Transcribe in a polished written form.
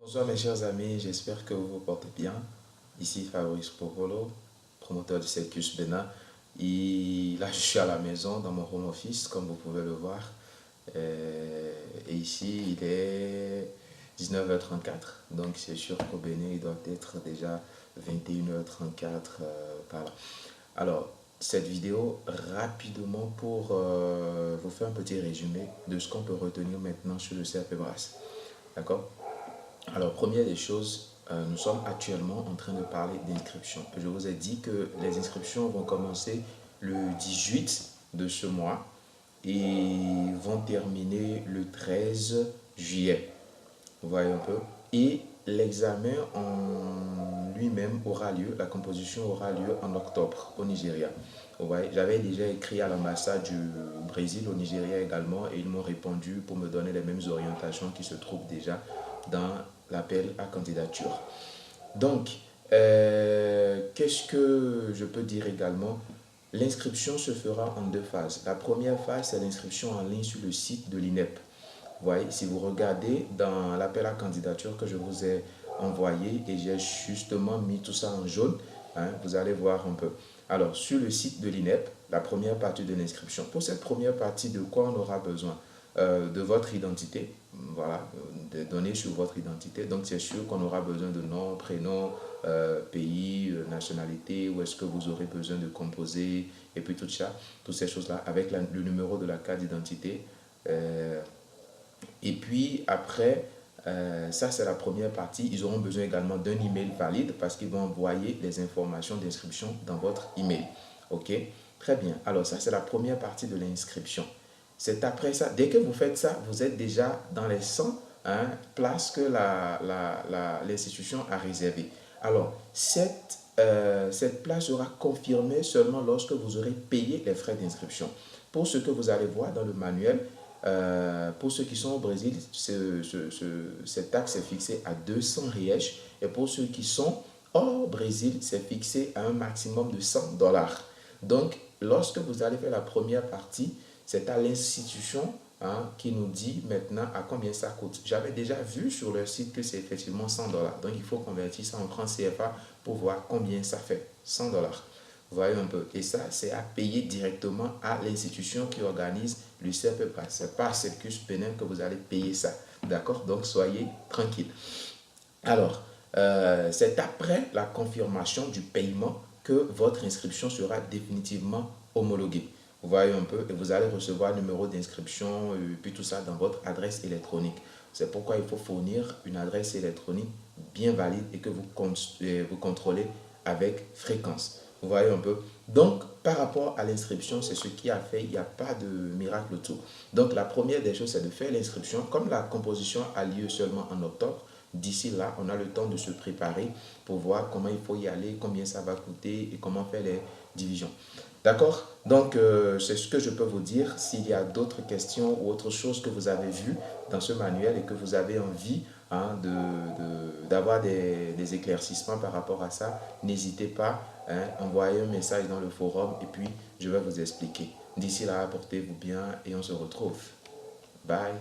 Bonsoir mes chers amis, j'espère que vous vous portez bien. Ici Fabrice Povolo, promoteur du Circus Bénin. Et là, je suis à la maison dans mon home office, comme vous pouvez le voir. Et ici, il est 19h34. Donc, c'est sûr qu'au Bénin, il doit être déjà 21h34 par là. Alors, cette vidéo, rapidement, pour vous faire un petit résumé de ce qu'on peut retenir maintenant sur le CAP Brass. D'accord? Alors, première des choses, nous sommes actuellement en train de parler d'inscription. Je vous ai dit que les inscriptions vont commencer le 18 de ce mois et vont terminer le 13 juillet. Vous voyez un peu. Et l'examen en lui-même aura lieu, la composition aura lieu en octobre au Nigeria. Vous voyez, j'avais déjà écrit à l'ambassade du Brésil au Nigeria également et ils m'ont répondu pour me donner les mêmes orientations qui se trouvent déjà dans l'appel à candidature. Donc, qu'est-ce que je peux dire également? L'inscription se fera en deux phases. La première phase, c'est l'inscription en ligne sur le site de l'INEP. Vous voyez, si vous regardez dans l'appel à candidature que je vous ai envoyé et j'ai justement mis tout ça en jaune, hein, vous allez voir un peu. Alors, sur le site de l'INEP, la première partie de l'inscription. Pour cette première partie, de quoi on aura besoin? De votre identité, voilà, des données sur votre identité. Donc, c'est sûr qu'on aura besoin de nom, prénom, pays, nationalité, où est-ce que vous aurez besoin de composer, et puis tout ça, toutes ces choses-là, avec le numéro de la carte d'identité. Et puis après, ça c'est la première partie. Ils auront besoin également d'un email valide parce qu'ils vont envoyer les informations d'inscription dans votre email. Ok, très bien. Alors ça c'est la première partie de l'inscription. C'est après ça, dès que vous faites ça, vous êtes déjà dans les 100 places que l'institution a réservées. Alors cette place sera confirmée seulement lorsque vous aurez payé les frais d'inscription. Pour ce que vous allez voir dans le manuel, pour ceux qui sont au Brésil, cette taxe est fixée à 200 rièches. Et pour ceux qui sont hors Brésil, c'est fixé à un maximum de 100 dollars. Donc, lorsque vous allez faire la première partie, c'est à l'institution qui nous dit maintenant à combien ça coûte. J'avais déjà vu sur leur site que c'est effectivement 100 dollars. Donc, il faut convertir ça en francs CFA pour voir combien ça fait. 100 dollars. Vous voyez un peu. Et ça, c'est à payer directement à l'institution qui organise le CAP Brass. Ce n'est pas à Circus Bénin que vous allez payer ça. D'accord? Donc, soyez tranquille. Alors, c'est après la confirmation du paiement que votre inscription sera définitivement homologuée. Vous voyez un peu, et vous allez recevoir le numéro d'inscription, puis tout ça dans votre adresse électronique. C'est pourquoi il faut fournir une adresse électronique bien valide et que vous contrôlez avec fréquence. Vous voyez un peu. Donc, par rapport à l'inscription, c'est ce qui a fait, il n'y a pas de miracle autour. Donc, la première des choses, c'est de faire l'inscription. Comme la composition a lieu seulement en octobre, d'ici là, on a le temps de se préparer pour voir comment il faut y aller, combien ça va coûter et comment faire les divisions. D'accord? Donc, c'est ce que je peux vous dire. S'il y a d'autres questions ou autre chose que vous avez vu dans ce manuel et que vous avez envie d'avoir des éclaircissements par rapport à ça, n'hésitez pas, envoyez un message dans le forum et puis je vais vous expliquer. D'ici là, portez-vous bien et on se retrouve. Bye!